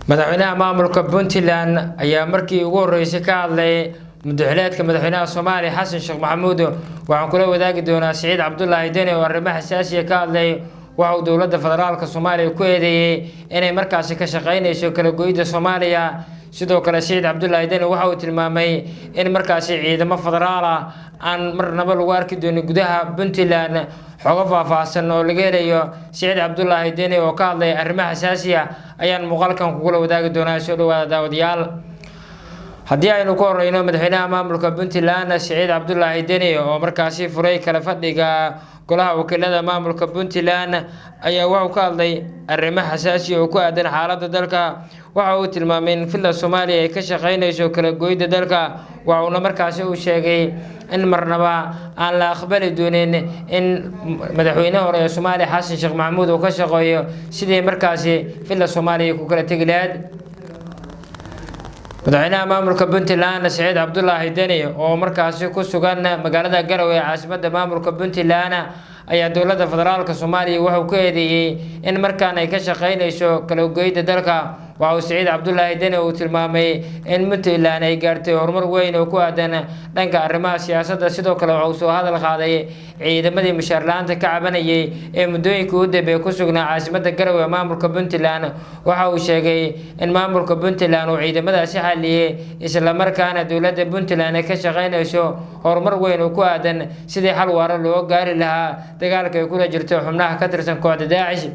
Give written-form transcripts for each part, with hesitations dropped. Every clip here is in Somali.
madaxweynaha maamulka Puntland ayaa markii ugu horeysay ka hadlay madaxweynaha madaxweynaha Soomaaliya Xasan Sheekh Maxamuud waxaan kula wadaagi doonaa Saciid Cabdullaahi Deni oo arrimaha xasaasiga ka hadlay waxa uu dowladda federaalka Soomaaliya ku eedeeyay inay markaas ka shaqeynayso kala go'ida Soomaaliya sidoo kale Saciid Cabdullaahi Deni waxa uu tilmaamay in markaas ciidamo federaal ah aan marnaba lagu arki doonin gudaha Puntland xogo faahfaahsan oo laga helayo Saciid Cabdullaahi Deni oo ka hadlay arrimaha xasaasiga ayaan muuqaalkan kula wadaagi doonaa soo dhawaada daawadayaal haddii aynu ku horeyno madaxweynaha maamulka Puntland Saciid Cabdullaahi Deni oo markaasi furay kala fadhiga golaha wakiilada maamulka Puntland ayaa waxa ka hadlay arrimaha xasaasiga oo ku aadan xaaladda dalka waxa uu tilmaamay in filla Soomaaliya ay ka shaqeynayso kala go'ida dalka waxa uu markaasi uu sheegay in marnaba aan la aqbali doonin in madaxweynaha hore ee Soomaaliya Xasan Sheekh Maxamuud uu ka shaqeeyo sidii markaasi filla Soomaaliya ku kala tagi lahayd madaxweynaha maamulka Puntland Saciid Cabdullaahi Deni oo markaasi ku sugan magaalada Garowe ee caasimadda maamulka Puntland ayaa dowladda federaalka Soomaaliya waxa uu ka eedeeyay in markaan ay ka shaqeynayso kala go'ida dalka waxa uu Saciid Cabdullaahi Deni uu tilmaamay in Puntland ay gaartay horumar weyn oo ku aadan dhanka arrimaha siyaasadda sidoo kale waxa uu soo hadal qaaday ciidamadii mushaar la'aanta ka cabanayay ee muddooyinkii u dambeeyay ku sugnaa caasimadda Garowe ee maamulka Puntland waxa uu sheegay in maamulka Puntland uu ciidamadaasi xaliyay isla markaana dowladda Puntland ay ka shaqeynayso horumar weyn oo ku aadan sidii xal waara loo gaari lahaa dagaalka ay kula jirto xubnaha ka tirsan kooxda Daacish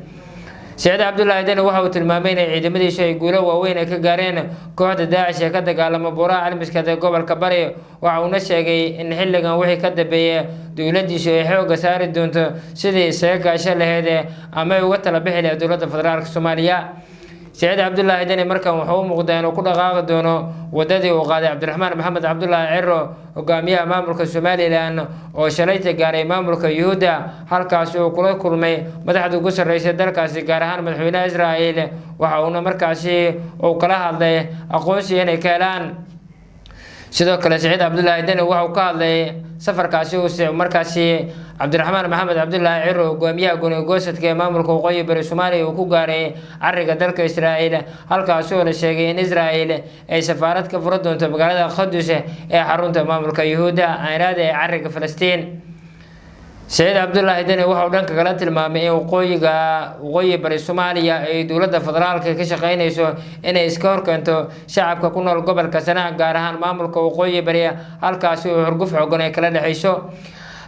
Saciid Cabdullaahi Deni waxa uu tilmaamay in ciidamadiisu ay guulo waaweyn ka gaareen kooxda Daacish ee ka dagaalama buuraha Almiska ee gobolka Bari waxa uu sheegay in xilligan wixii ka dambeeyay dowladdiisu ay xoog saari doonto sidii isaga gaashan lahayd ama ay uga tala bixi lahayd dowladda federaalka Soomaaliya Saciid Cabdullaahi Deni markan wuxuu u muuqdaa inuu ku dhaqaaqi doono wadadii uu qaaday Cabdiraxmaan Maxamed Cabdullaahi Ciro hogaamiyaha maamulka Somaliland oo shalayta gaaray maamulka Yuhuudda halkaas oo kula kulmay madaxda ugu sarreysay dalkaasi gaar ahaan madaxweynaha Israa'iil waxa uu markaasi uu kala hadlay aqoonsi inay ka helaan sidoo kale Saciid Cabdullaahi Deni waxa uu ka hadlay safarkaasi uu markaasi Cabdiraxmaan Maxamed Cabdullaahi Ciro hogaamiyaha go'aansatay ee maamulka waqooyi bari Soomaaliya uu ku gaaray ariga dalka Israa'iil halkaas oo la sheegay in Israa'iil ay safaarad ka furo doonto magaalada Qudus ee xarunta maamulka Yuhuudda aanad ee ariga Falastiin Saciid Cabdullaahi Deni waxa uu dhanka kala tilmaamay in waqooyi bari Soomaaliya ay dowladda federaalka ka shaqeynayso inay iska horkeento shacabka ku nool gobolka Sanaag gaar ahaan maamulka waqooyi bari halkaas oo xurguf xooggan ay kala dhaxayso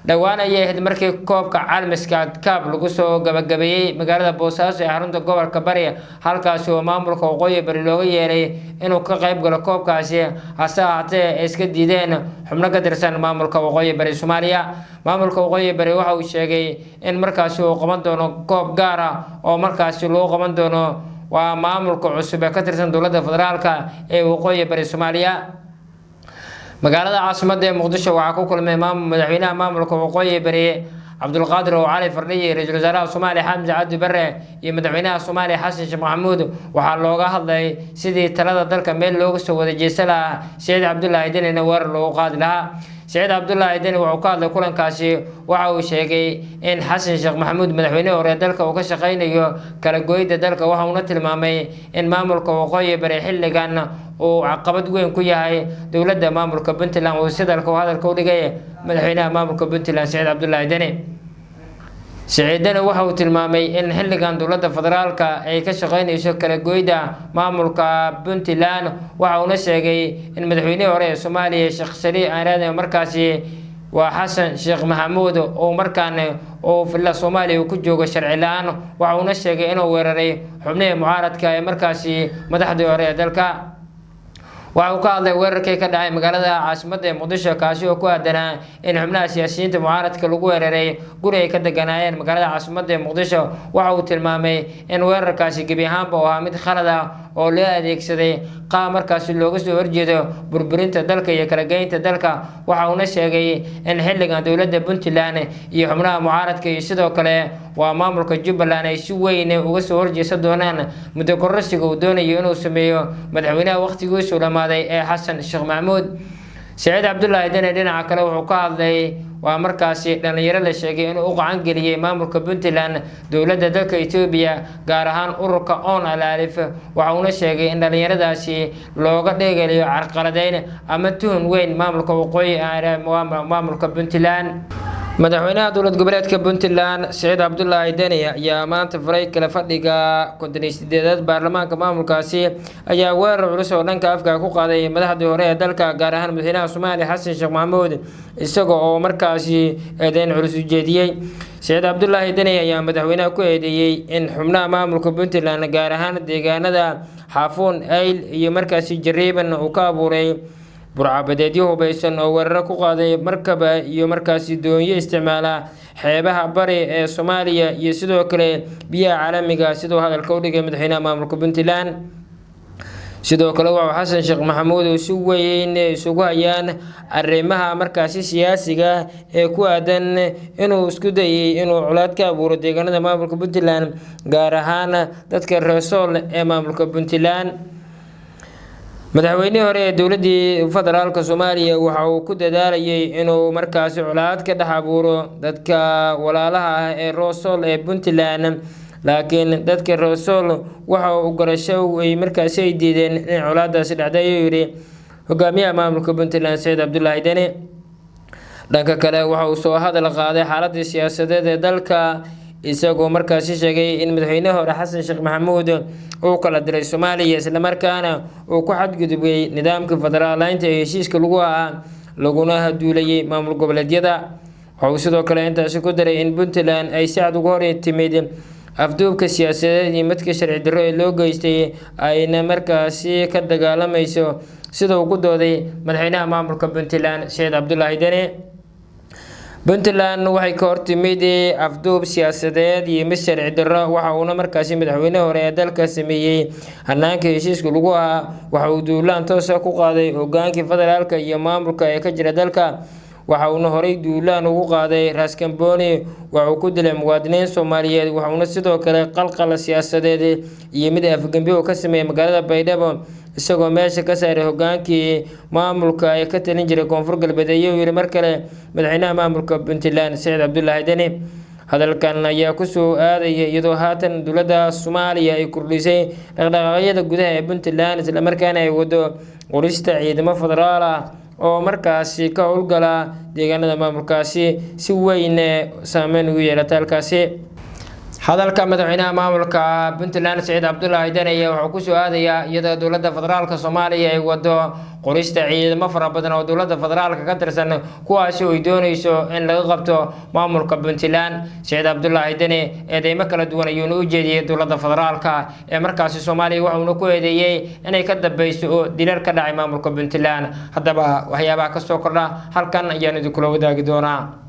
dhawaan ayay ahayd markii koobka caalamiska Cup lagu soo gabagabeeyay magaalada Boosaaso ee xarunta gobolka Bari halkaas oo maamulka waqooyi bari looga yeeray inuu ka qayb galo koobkaasi hase ahaatee ay iska diideen xubno ka tirsan maamulka waqooyi bari Soomaaliya maamulka waqooyi bari waxa uu sheegay in markaas uu qaban doono koob gaar ah oo markaas loo qaban doono waa maamulka cusub ee ka tirsan dowladda federaalka ee waqooyi bari Soomaaliya magaalada caasimadda ee Muqdisho waxa ku kulmay madaxweynaha maamulka waqooyi bari Cabdulqaadir Cali Fardhiye ra'iisul wasaaraha Soomaaliya Xamza Cabdi Barre iyo madaxweynaha Soomaaliya Xasan Sheekh Maxamuud waxa looga hadlay sidii talada dalka meel looga soo wada jeesan lahaa Saciid Cabdullaahi Deni war loo qaadi lahaa Saciid Cabdullaahi Deni wuxuu ka hadlay kulankaasi waxa uu sheegay in Xasan Sheekh Maxamuud madaxweynaha hore dalka uu ka shaqeynayo kala go'ida dalka waxa uu tilmaamay in maamulka waqooyi bari xilligan uu caqabad weyn ku yahay dowladda maamulka Puntland oo sidalka hadalka u dhigay madaxweynaha maamulka Puntland Saciid Cabdullaahi Deni Saciid Deni waxa uu tilmaamay in xilligan dowladda federaalka ay ka shaqeynayso kala go'ida maamulka Puntland waxa uu sheegay in madaxweynaha hore ee Soomaaliya Sheekh Saliid Aanad markaasi waa Xasan Sheekh Maxamuud oo markaan oo filla Soomaaliya ku jooga sharci la'aan waxa uu sheegay inuu weeraray xubnaha mucaaradka ee markaasi madaxda hore ee dalka waxa uu ka hadlay weerarkii ka dhacay magaalada caasimadda ee Muqdisho kaasi oo ku aadanaa in xubnaha siyaasiyiinta mucaaradka lagu weeraray guri ay ka deganaayeen magaalada caasimadda ee Muqdisho waxa uu tilmaamay in weerarkaasi gebi ahaanba uu ahaa mid khalad ah oo loo adeegsaday qaab markaasi looga soo horjeedo burburinta dalka iyo kala geynta dalka waxa uu sheegay in xilligan dowladda Puntland iyo xubnaha mucaaradka iyo sidoo kale waa maamulka Jubbaland ay si weyn uga soo horjeesan doonaan muddo kororsiga uu doonayo inuu sameeyo madaxweynaha waqtigiisu dhamaaday ee Xasan Sheekh Maxamuud Saciid Cabdullaahi Deni dhinaca kale wuxuu ka hadlay waa markaasi dhalinyaro la sheegay inuu u gacan geliyay maamulka Puntland dowladda dalka Itoobiya gaar ahaan ururka On Alif waxa uu sheegay in dhalinyaradaasi looga dheegaliyo carqaladeyn ama tuhun weyn maamulka waqooyi ee maamulka Puntland. madaxweynaha dowlad goboleedka Puntland Saciid Cabdullaahi Deni ayaa maanta furay kala fadhiga 58aad baarlamaanka maamulkaasi ayaa weerar culus oo dhanka afka ku qaaday madaxdii hore ee dalka gaar ahaan madaxweynaha Soomaaliya Xasan Sheekh Maxamuud isagoo oo markaasi eedeyn culus u jeediyay. Saciid Cabdullaahi Deni ayaa madaxweynaha ku eedeeyay in xubnaha maamulka Puntland gaar ahaan deegaanada Xaafuun, Ayl iyo markaasi Jariiban uu ka abuuray burcabadeedyo hubaysan oo weerar ku qaaday markaba iyo markaasi doonyo isticmaala xeebaha bari ee Soomaaliya iyo sidoo kale biyaha caalamiga sidoo hadalka u dhigay madaxweynaha maamulka Puntland. sidoo kale waxa Xasan Sheekh Maxamuud uu si weyn isugu hayaan arrimaha markaasi siyaasiga ee ku aadan inuu isku dayay inuu culaad ka abuuro deegaanada maamulka Puntland gaar ahaan dadka reer Sool ee maamulka Puntland. madaxweynihii hore ee dowladda federaalka Soomaaliya waxa uu ku dadaalayay inuu markaasi culaad ka dhex abuuro dadka walaalaha ah ee reer Sool ee Puntland laakiin dadka reer Sool waxa uu garasho ay markaasi ay diideen in culaadaasi dhacday ayuu yiri hogaamiyaha maamulka Puntland Saciid Cabdullaahi Deni. dhanka kale waxa uu soo hadal qaaday xaaladda siyaasadeed ee dalka isagoo markaasi sheegay in madaxweynaha hore Xasan Sheekh Maxamuud uu kala diray Soomaaliya isla markaana uu ku xadgudubay nidaamka federaaleynta ee heshiiska lagu ahaa laguna duulayay maamul goboleedyada. waxa uu sidoo kale intaasi ku daray in Puntland ay si cad uga hor timid afduubka siyaasadeed iyo midka sharci darro ee loo geystay ayna markaasi ka dagaalamayso sida uu ku dooday madaxweynaha maamulka Puntland Saciid Cabdullaahi Deni. Puntland waxay ka hortimid afduub siyaasadeed iyo mid sharci darro waxa uuna markaasi madaxweynaha hore ee dalka sameeyay hanaanka heshiiska lagu ahaa waxa uu duulaan toos ah ku qaaday hogaankii federaalka iyo maamulka ee ka jira dalka waxa uuna horay duulaan ugu qaaday Raaskambooni waxa uu ku dilay muwaadiniin Soomaaliyeed waxa uuna sidoo kale qalqal siyaasadeed iyo mid afgambi oo ka sameeyay magaalada Baydhabo isagoo meesha ka saaray hogaankii maamulka ee ka talin jiray Koonfur Galbeed ayuu yiri mar kale madaxweynaha maamulka Puntland Saciid Cabdullaahi Deni. hadalkan ayaa ku soo aadaya iyadoo haatan dowladda Soomaaliya ay kordhisay dhaqdhaqaaqyada gudaha ee Puntland isla markaana ay wado qorista ciidamo federaal ah oo markaasi ka howlgala deegaanada maamulkaasi si weyn saameyn ugu yeelata halkaasi. hadalka madaxweynaha maamulka Puntland Saciid Cabdullaahi Deni wuxuu ku soo aadayaa iyadoo dowladda federaalka Soomaaliya ay wado qorista ciidamo fara badan oo dowladda federaalka ka tirsan kuwaas oo ay doonayso in laga qabto maamulka Puntland. Saciid Cabdullaahi Deni eedeymo kala duwan ayuu u jeediyay dowladda federaalka ee markaasi Soomaaliya waxa uu ku eedeeyay inay ka dambayso dilal ka dhacay maamulka Puntland. haddaba waxyaabaha ka soo kordha halkan ayaan idin kula wadaagi doonaa.